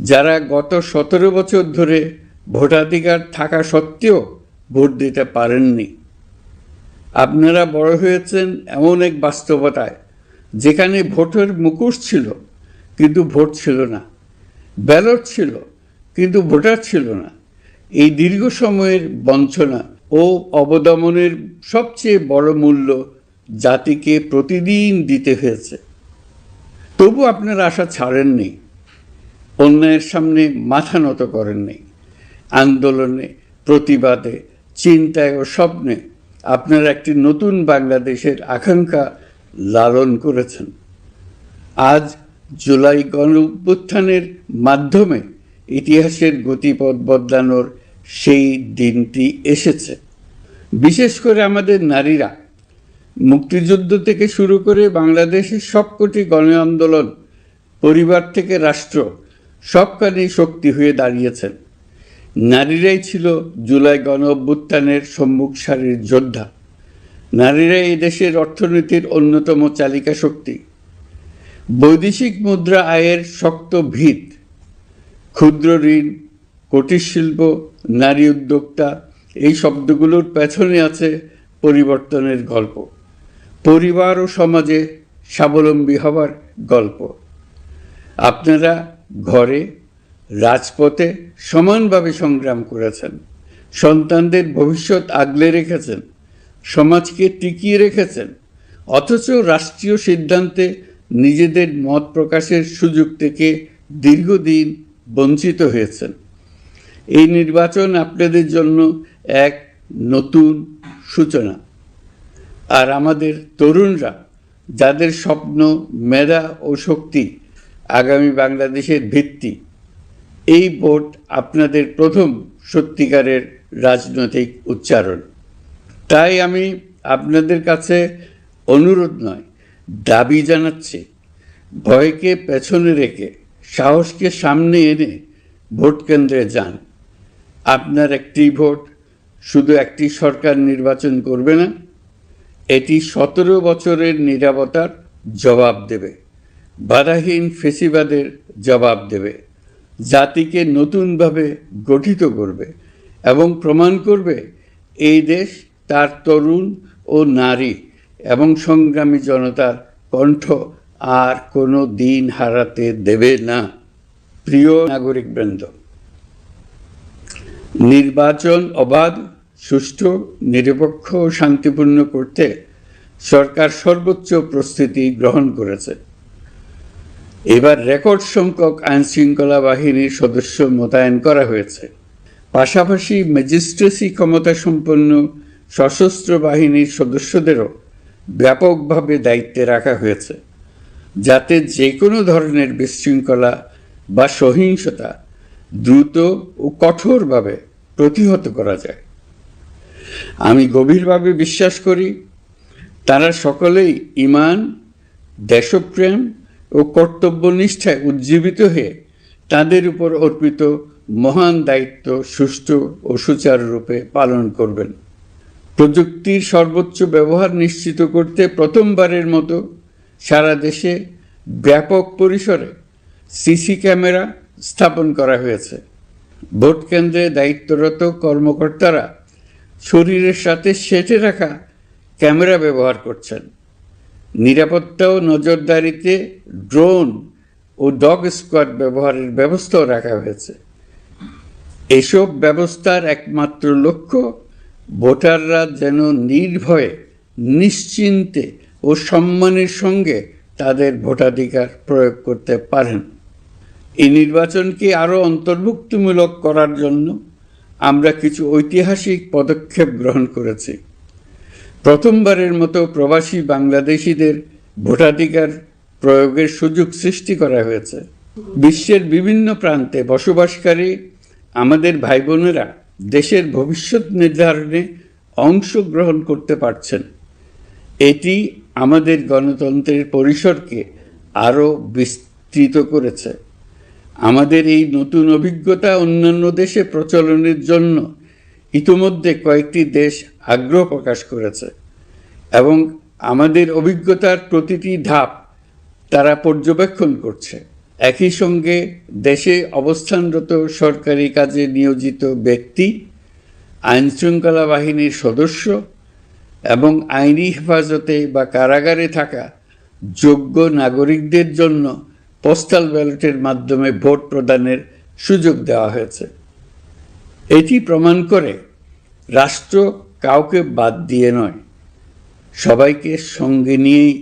যারা গত 17 বছর ধরে ভোটাধিকার থাকা সত্ত্বেও ভোট দিতে পারেননি। আপনারা বড় হয়েছেন এমন এক বাস্তবতায় যেখানে ভোটের মুখোশ ছিল কিন্তু ভোট ছিল না, ব্যালট ছিল কিন্তু ভোটার ছিল না। এই দীর্ঘ সময়ের বঞ্চনা ও অবদমনের সবচেয়ে বড় মূল্য জাতিকে প্রতিদিন দিতে হয়েছে। তবু আপনারা আশা ছাড়েননি, অন্যায়ের সামনে মাথা নত করেননি। আন্দোলনে, প্রতিবাদে, চিন্তায় ও স্বপ্নে আপনারা একটি নতুন বাংলাদেশের আকাঙ্ক্ষা লালন করেছেন। আজ জুলাই গণঅভ্যুত্থানের মাধ্যমে ইতিহাসের গতিপথ বদলানোর সেই দিনটি এসেছে। বিশেষ করে আমাদের নারীরা মুক্তিযুদ্ধ থেকে শুরু করে বাংলাদেশের সবকটি গণ আন্দোলন, পরিবার থেকে রাষ্ট্র, সবখানেই শক্তি হয়ে দাঁড়িয়েছেন। নারীরাই ছিল জুলাই গণ অভ্যুত্থানের সম্মুখ সারির যোদ্ধা। নারীরাই এই দেশের অর্থনীতির অন্যতম চালিকা শক্তি। বৈদেশিক মুদ্রা আয়ের শক্ত ভিত, ক্ষুদ্র ঋণ, কুটির শিল্প, নারী উদ্যোক্তা, এই শব্দগুলোর পেছনে আছে পরিবর্তনের গল্প, পরিবার ও সমাজে স্বাবলম্বী হবার গল্প। আপনারা ঘরে, রাজপথে সমানভাবে সংগ্রাম করেছেন, সন্তানদের ভবিষ্যৎ আগলে রেখেছেন, সমাজকে টিকিয়ে রেখেছেন, অথচ রাষ্ট্রীয় সিদ্ধান্তে নিজেদের মত প্রকাশের সুযোগ থেকে দীর্ঘদিন বঞ্চিত হয়েছেন। এই নির্বাচন আপনাদের জন্য এক নতুন সূচনা। আর আমাদের তরুণরা, যাদের স্বপ্ন, মেধা ও শক্তি আগামী বাংলাদেশের ভিত্তি, এই ভোট আপনাদের প্রথম সত্যিকারের রাজনৈতিক উচ্চারণ। তাই আমি আপনাদের কাছে অনুরোধ নয়, দাবি জানাচ্ছি, ভয়কে পেছনে রেখে সাহসকে সামনে এনে ভোট কেন্দ্রে যান। আপনার একটি ভোট শুধু একটি সরকার নির্বাচন করবে না, এটি 17 বছরের নীরবতার জবাব দেবে, বাধাহীন ফেসিবাদের জবাব দেবে, জাতিকে নতুনভাবে গঠিত করবে এবং প্রমাণ করবে এই দেশ তার তরুণ ও নারী এবং সংগ্রামী জনতার কণ্ঠ আর কোনো দিন হারাতে দেবে না। প্রিয় নাগরিকবৃন্দ, নির্বাচন অবাধ, সুষ্ঠু, নিরপেক্ষ ও শান্তিপূর্ণ করতে সরকার সর্বোচ্চ প্রস্তুতি গ্রহণ করেছে। এবার রেকর্ড সংখ্যক আইনশৃঙ্খলা বাহিনীর সদস্য মোতায়েন করা হয়েছে। পাশাপাশি ম্যাজিস্ট্রেসি ক্ষমতা সম্পন্ন সশস্ত্র বাহিনীর সদস্যদেরও ব্যাপকভাবে দায়িত্বে রাখা হয়েছে, যাতে যে কোনো ধরনের বিশৃঙ্খলা বা সহিংসতা দ্রুত ও কঠোরভাবে প্রতিহত করা যায়। আমি গভীরভাবে বিশ্বাস করি, তারা সকলেই ঈমান, দেশপ্রেম ও কর্তব্যনিষ্ঠায় উজ্জীবিত হয়ে তাদের উপর অর্পিত মহান দায়িত্ব সুষ্ঠু ও সুচারুরূপে পালন করবেন। প্রযুক্তির সর্বোচ্চ ব্যবহার নিশ্চিত করতে প্রথমবারের মতো সারা দেশে ব্যাপক পরিসরে সিসি ক্যামেরা স্থাপন করা হয়েছে। ভোট কেন্দ্রে দায়িত্বরত কর্মকর্তারা শরীরের সাথে সেটে রাখা ক্যামেরা ব্যবহার করছেন। নিরাপত্তা ও নজরদারিতে ড্রোন ও ডগ স্কোয়াড ব্যবহারের ব্যবস্থাও রাখা হয়েছে। এসব ব্যবস্থার একমাত্র লক্ষ্য ভোটাররা যেন নির্ভয়ে, নিশ্চিন্তে ও সম্মানের সঙ্গে তাদের ভোটাধিকার প্রয়োগ করতে পারেন। এই নির্বাচনকে আরও অন্তর্ভুক্তিমূলক করার জন্য আমরা কিছু ঐতিহাসিক পদক্ষেপ গ্রহণ করেছি। প্রথমবারের মতো প্রবাসী বাংলাদেশিদের ভোটাধিকার প্রয়োগের সুযোগ সৃষ্টি করা হয়েছে। বিশ্বের বিভিন্ন প্রান্তে বসবাসকারী আমাদের ভাই বোনেরা দেশের ভবিষ্যৎ নির্ধারণে অংশগ্রহণ করতে পারছেন। এটি আমাদের গণতন্ত্রের পরিসরকে আরও বিস্তৃত করেছে। আমাদের এই নতুন অভিজ্ঞতা অন্যান্য দেশে প্রচলনের জন্য ইতিমধ্যে কয়েকটি দেশ আগ্রহ প্রকাশ করেছে এবং আমাদের অভিজ্ঞতার প্রতিটি ধাপ তারা পর্যবেক্ষণ করছে। একই সঙ্গে দেশে অবস্থানরত সরকারি কাজে নিয়োজিত ব্যক্তি, আইনশৃঙ্খলা বাহিনীর সদস্য এবং আইনি হেফাজতে বা কারাগারে থাকা যোগ্য নাগরিকদের জন্য পোস্টাল ব্যালটের মাধ্যমে ভোট প্রদানের সুযোগ দেওয়া হয়েছে। এটি প্রমাণ করে রাষ্ট্র কাউকে বাদ দিয়ে নয়, সবাইকে সঙ্গে নিয়েই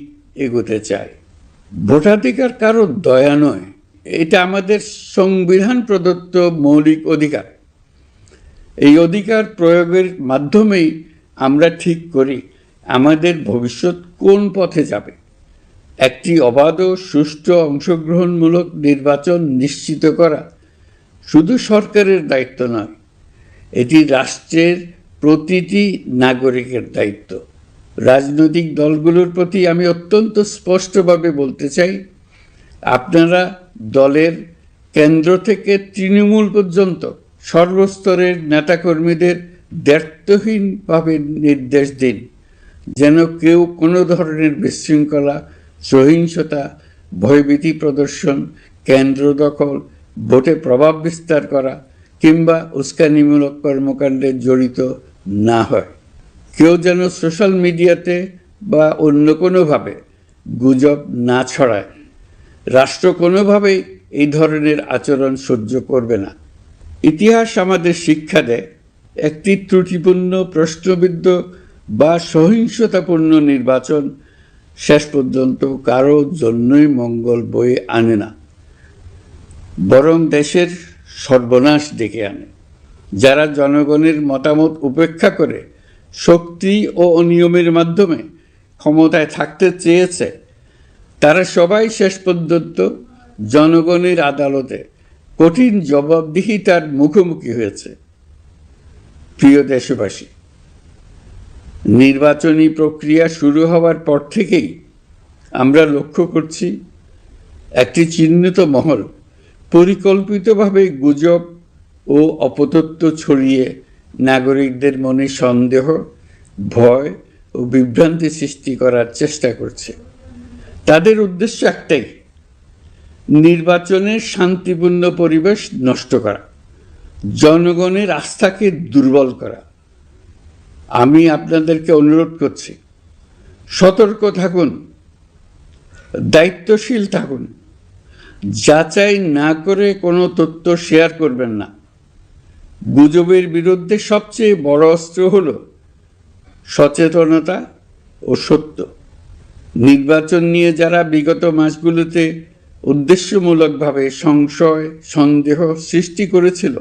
এগোতে চায়। ভোটাধিকার কারো দয়া নয়, এটা আমাদের সংবিধান প্রদত্ত মৌলিক অধিকার। এই অধিকার প্রয়োগের মাধ্যমেই আমরা ঠিক করি আমাদের ভবিষ্যৎ কোন পথে যাবে। একটি অবাধ ও সুষ্ঠু অংশগ্রহণমূলক নির্বাচন নিশ্চিত করা শুধু সরকারের দায়িত্ব নয়, এটি রাষ্ট্রের প্রতিটি নাগরিকের দায়িত্ব। রাজনৈতিক দলগুলোর প্রতি আমি অত্যন্ত স্পষ্টভাবে বলতে চাই, আপনারা দলের কেন্দ্র থেকে তৃণমূল পর্যন্ত সর্বস্তরের নেতাকর্মীদের দায়িত্বহীনভাবে নির্দেশ দিন যেন কেউ কোনো ধরনের বিশৃঙ্খলা, সহিংসতা, ভয়ভীতি প্রদর্শন, কেন্দ্র দখল, ভোটে প্রভাব বিস্তার করা কিংবা উস্কানিমূলক কর্মকাণ্ডে জড়িত না হয়। কেউ যেন সোশ্যাল মিডিয়াতে বা অন্য কোনোভাবে গুজব না ছড়ায়। রাষ্ট্র কোনোভাবেই এই ধরনের আচরণ সহ্য করবে না। ইতিহাস আমাদের শিক্ষা দেয়, একটি ত্রুটিপূর্ণ, প্রশ্নবিদ্ধ বা সহিংসতাপূর্ণ নির্বাচন শেষ পর্যন্ত কারো জন্যই মঙ্গল বয়ে আনে না, বরং দেশের সর্বনাশ ডেকে আনে। যারা জনগণের মতামত উপেক্ষা করে শক্তি ও অনিয়মের মাধ্যমে ক্ষমতায় থাকতে চেয়েছে, তারা সবাই শেষ পর্যন্ত জনগণের আদালতে কঠিন জবাবদিহিতার মুখোমুখি হয়েছে। প্রিয় দেশবাসী, নির্বাচনী প্রক্রিয়া শুরু হওয়ার পর থেকেই আমরা লক্ষ্য করছি একটি চিহ্নিত মহল পরিকল্পিতভাবে গুজব ও অপতথ্য ছড়িয়ে নাগরিকদের মনে সন্দেহ, ভয় ও বিভ্রান্তি সৃষ্টি করার চেষ্টা করছে। তাদের উদ্দেশ্য একটাই, নির্বাচনের শান্তিপূর্ণ পরিবেশ নষ্ট করা, জনগণের আস্থাকে দুর্বল করা। আমি আপনাদেরকে অনুরোধ করছি, সতর্ক থাকুন, দায়িত্বশীল থাকুন, যাচাই না করে কোনো তথ্য শেয়ার করবেন না। গুজবের বিরুদ্ধে সবচেয়ে বড় অস্ত্র হল সচেতনতা ও সত্য। নির্বাচন নিয়ে যারা বিগত মাসগুলোতে উদ্দেশ্যমূলকভাবে সংশয়, সন্দেহ সৃষ্টি করেছিল,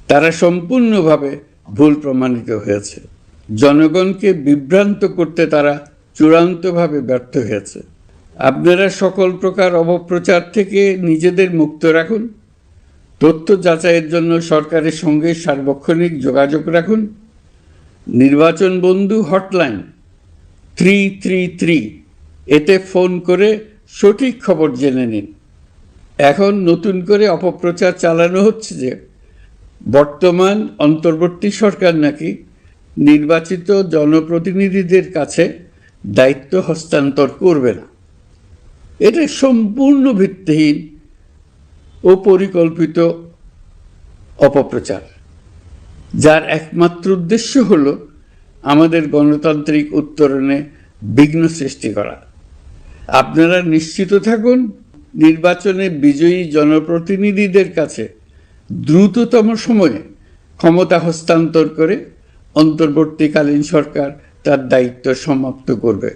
তারা সম্পূর্ণভাবে ভুল প্রমাণিত হয়েছে। জনগণকে বিভ্রান্ত করতে তারা চূড়ান্তভাবে ব্যর্থ হয়েছে। আপনারা সকল প্রকার অপপ্রচার থেকে নিজেদের মুক্ত রাখুন। তথ্য যাচাইয়ের জন্য সরকারের সঙ্গে সার্বক্ষণিক যোগাযোগ রাখুন। নির্বাচন বন্ধু হটলাইন 333 এতে ফোন করে সঠিক খবর জেনে নিন। এখন নতুন করে অপপ্রচার চালানো হচ্ছে যে বর্তমান অন্তর্বর্তী সরকার নাকি নির্বাচিত জনপ্রতিনিধিদের কাছে দায়িত্ব হস্তান্তর করবে না। এটা সম্পূর্ণ ভিত্তিহীন ও পরিকল্পিত অপপ্রচার, যার একমাত্র উদ্দেশ্য হল আমাদের গণতান্ত্রিক উত্তরণে বিঘ্ন সৃষ্টি করা। আপনারা নিশ্চিত থাকুন, নির্বাচনে বিজয়ী জনপ্রতিনিধিদের কাছে দ্রুততম সময়ে ক্ষমতা হস্তান্তর করে অন্তর্বর্তীকালীন সরকার তার দায়িত্ব সমাপ্ত করবে।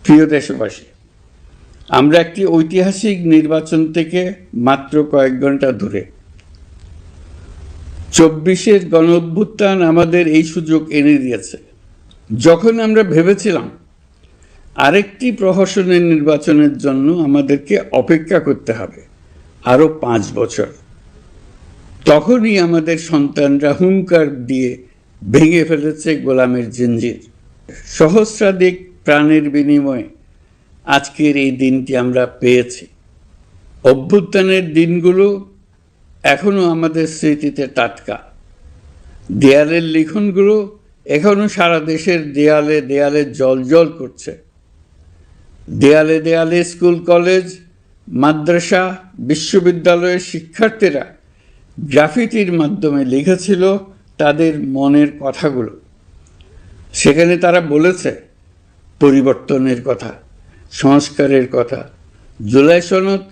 প্রিয় দেশবাসী, আমরা একটি ঐতিহাসিক নির্বাচন থেকে মাত্র কয়েক ঘন্টা দূরে। 24-এর গণঅভ্যুত্থান আমাদের এই সুযোগ এনে দিয়েছে। যখন আমরা ভেবেছিলাম আরেকটি প্রহসনের নির্বাচনের জন্য আমাদেরকে অপেক্ষা করতে হবে আরও 5 বছর, তখনই আমাদের সন্তানরা হুঙ্কার দিয়ে ভেঙে ফেলেছে গোলামের জিঞ্জির। সহস্রাধিক প্রাণের বিনিময়ে আজকের এই দিনটি আমরা পেয়েছি। অভ্যুত্থানের দিনগুলো এখনও আমাদের স্মৃতিতে টাটকা। দেয়ালের লিখনগুলো এখনও সারা দেশের দেয়ালে দেয়ালে জ্বলজ্বল করছে। দেয়ালে দেয়ালে স্কুল, কলেজ মাদ্রাসা, বিশ্ববিদ্যালয়ের শিক্ষার্থীরা গ্রাফিতির মাধ্যমে লিখেছিল তাদের মনের কথাগুলো। সেখানে তারা বলেছে পরিবর্তনের কথা, সংস্কারের কথা। জুলাই সনদ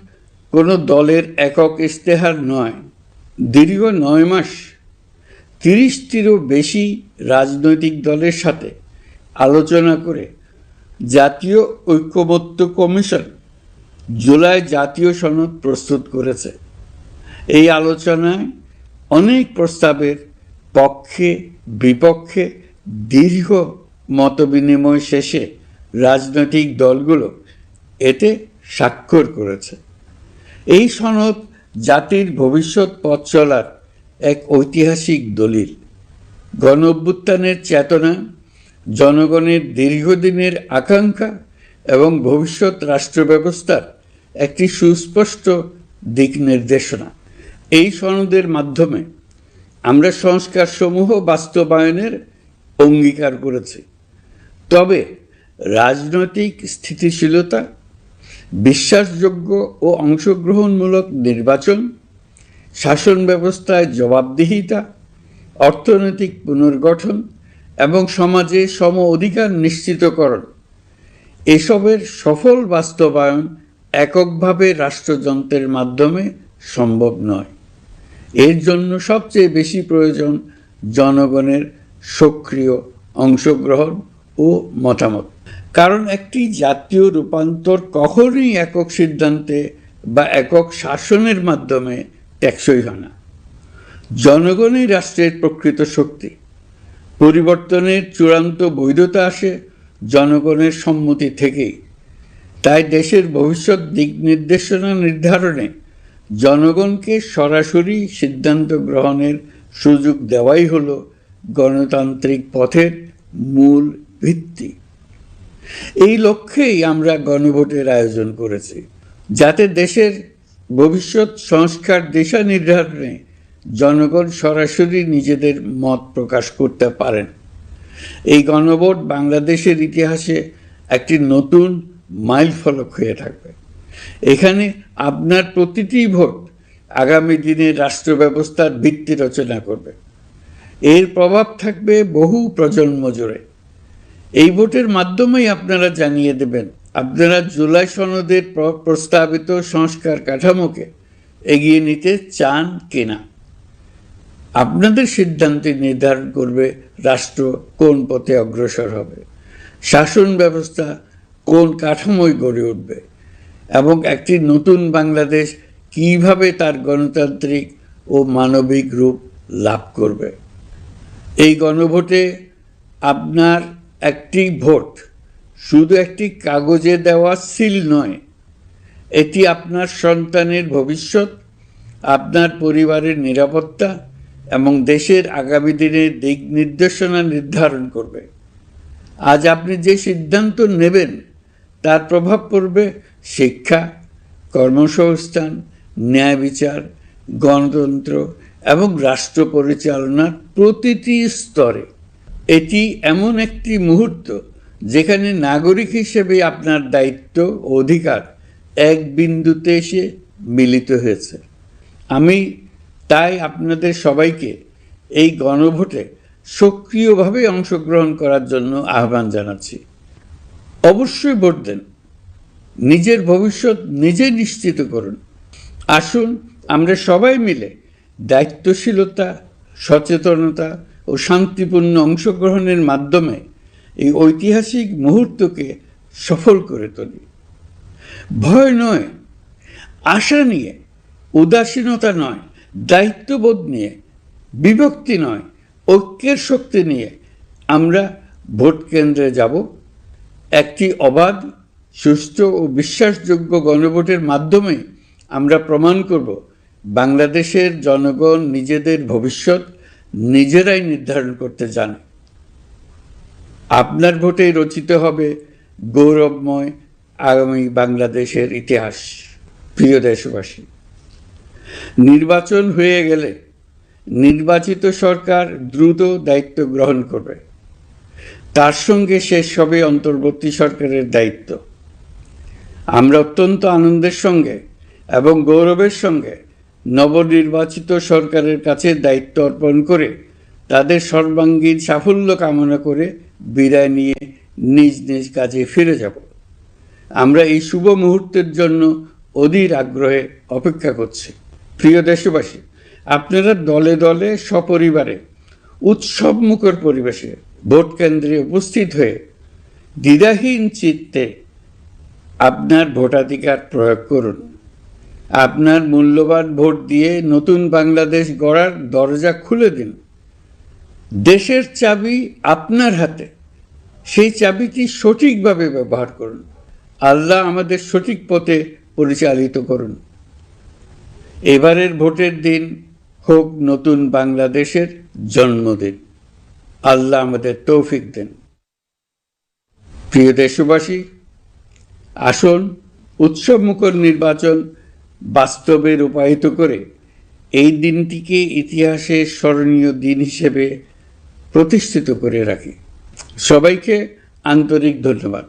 কোনো দলের একক ইশতেহার নয়। দীর্ঘ 9 মাস 30টিরও বেশি রাজনৈতিক দলের সাথে আলোচনা করে জাতীয় ঐকমত্য কমিশন জুলাই জাতীয় সনদ প্রস্তুত করেছে। এই আলোচনায় অনেক প্রস্তাবের পক্ষে বিপক্ষে দীর্ঘ মতবিনিময় শেষে রাজনৈতিক দলগুলো এতে স্বাক্ষর করেছে। এই সনদ জাতির ভবিষ্যৎ পথ চলার এক ঐতিহাসিক দলিল। গণ অভ্যুত্থানের চেতনা, জনগণের দীর্ঘদিনের আকাঙ্ক্ষা এবং ভবিষ্যৎ রাষ্ট্র ব্যবস্থার একটি সুস্পষ্ট দিক নির্দেশনা। এই সনদের মাধ্যমে আমরা সংস্কারসমূহ বাস্তবায়নের অঙ্গীকার করেছি। তবে রাজনৈতিক স্থিতিশীলতা, বিশ্বাসযোগ্য ও অংশগ্রহণমূলক নির্বাচন, শাসন ব্যবস্থায় জবাবদিহিতা, অর্থনৈতিক পুনর্গঠন এবং সমাজে সম অধিকার নিশ্চিতকরণ, এসবের সফল বাস্তবায়ন এককভাবে রাষ্ট্রযন্ত্রের মাধ্যমে সম্ভব নয়। এর জন্য সবচেয়ে বেশি প্রয়োজন জনগণের সক্রিয় অংশগ্রহণ ও মতামত। কারণ একটি জাতীয় রূপান্তর কখনোই একক সিদ্ধান্তে বা একক শাসনের মাধ্যমে টেকসই হয় না। জনগণই রাষ্ট্রের প্রকৃত শক্তি। পরিবর্তনের চূড়ান্ত বৈধতা আসে জনগণের সম্মতি থেকেই। তাই দেশের ভবিষ্যৎ দিক নির্দেশনা নির্ধারণে জনগণকে সরাসরি সিদ্ধান্ত গ্রহণের সুযোগ দেওয়াই হলো গণতান্ত্রিক পথের মূল ভিত্তি। এই লক্ষ্যেই আমরা গণভোটের আয়োজন করেছি, যাতে দেশের ভবিষ্যৎ সংস্কার দিশা নির্ধারণে জনগণ সরাসরি নিজেদের মত প্রকাশ করতে পারেন। এই গণভোট বাংলাদেশের ইতিহাসে একটি নতুন মাইলফলক হয়ে থাকবে। এখানে আপনার প্রতিটি ভোট আগামী দিনের রাষ্ট্র ব্যবস্থার ভিত্তি রচনা করবে। এর প্রভাব থাকবে বহু প্রজন্ম জুড়ে। এই ভোটের মাধ্যমেই আপনারা জানিয়ে দেবেন আপনারা জুলাই সনদের প্রস্তাবিত সংস্কার কাঠামোকে এগিয়ে নিতে চান কিনা। আপনাদের সিদ্ধান্তে নির্ধারণ করবে রাষ্ট্র কোন পথে অগ্রসর হবে, শাসন ব্যবস্থা কোন কাঠামোয় গড়ে উঠবে এবং একটি নতুন বাংলাদেশ কিভাবে তার গণতান্ত্রিক ও মানবিক রূপ লাভ করবে। এই গণভোটে আপনার একটি ভোট শুধু একটি কাগজে দেওয়া সিল নয়, এটি আপনার সন্তানের ভবিষ্যৎ, আপনার পরিবারের নিরাপত্তা এবং দেশের আগামী দিনের দিক নির্দেশনা নির্ধারণ করবে। আজ আপনি যে সিদ্ধান্ত নেবেন তার প্রভাব পড়বে শিক্ষা, কর্মসংস্থান, ন্যায় বিচার, গণতন্ত্র এবং রাষ্ট্র পরিচালনার প্রতিটি স্তরে। এটি এমন একটি মুহূর্ত যেখানে নাগরিক হিসেবে আপনার দায়িত্ব ও অধিকার এক বিন্দুতে এসে মিলিত হয়েছে। আমি তাই আপনাদের সবাইকে এই গণভোটে সক্রিয়ভাবে অংশগ্রহণ করার জন্য আহ্বান জানাচ্ছি। অবশ্যই ভোট দেন, নিজের ভবিষ্যৎ নিজে নিশ্চিত করুন। আসুন আমরা সবাই মিলে দায়িত্বশীলতা, সচেতনতা ও শান্তিপূর্ণ অংশগ্রহণের মাধ্যমে এই ঐতিহাসিক মুহূর্তকে সফল করে তুলি। ভয় নয়, আশা নিয়ে, উদাসীনতা নয়, দায়িত্ববোধ নিয়ে, বিভক্তি নয়, ঐক্যের শক্তি নিয়ে আমরা ভোট কেন্দ্রে যাব। একটি অবাধ, সুষ্ঠু ও বিশ্বাসযোগ্য গণভোটের মাধ্যমে আমরা প্রমাণ করব বাংলাদেশের জনগণ নিজেদের ভবিষ্যৎ নিজেরাই নির্ধারণ করতে জানে। আপনার ভোটে রচিত হবে গৌরবময় আগামী বাংলাদেশের ইতিহাস। প্রিয় দেশবাসী, নির্বাচন হয়ে গেলে নির্বাচিত সরকার দ্রুত দায়িত্ব গ্রহণ করবে। তার সঙ্গে শেষ হবে অন্তর্বর্তী সরকারের দায়িত্ব। আমরা অত্যন্ত আনন্দের সঙ্গে এবং গৌরবের সঙ্গে নবনির্বাচিত সরকারের কাছে দায়িত্ব অর্পণ করে তাদের সর্বাঙ্গীন সাফল্য কামনা করে বিদায় নিয়ে নিজ নিজ কাজে ফিরে যাব। আমরা এই শুভ মুহূর্তের জন্য অধীর আগ্রহে অপেক্ষা করছি। প্রিয় দেশবাসী, আপনারা দলে দলে সপরিবারে উৎসবমুখর পরিবেশে ভোট কেন্দ্রে উপস্থিত হয়ে দ্বিধাহীন চিত্তে আপনার ভোটাধিকার প্রয়োগ করুন। আপনার মূল্যবান ভোট দিয়ে নতুন বাংলাদেশ গড়ার দরজা খুলে দিন। দেশের চাবি আপনার হাতে, সেই চাবিটি সঠিকভাবে ব্যবহার করুন। আল্লাহ আমাদের সঠিক পথে পরিচালিত করুন। এবারের ভোটের দিন হোক নতুন বাংলাদেশের জন্মদিন। আল্লাহ আমাদের তৌফিক দেন। প্রিয় দেশবাসী, আসুন উৎসবমুখর নির্বাচন বাস্তবে রূপায়িত করে এই দিনটিকে ইতিহাসের স্মরণীয় দিন হিসেবে প্রতিষ্ঠিত করে রাখি। সবাইকে আন্তরিক ধন্যবাদ।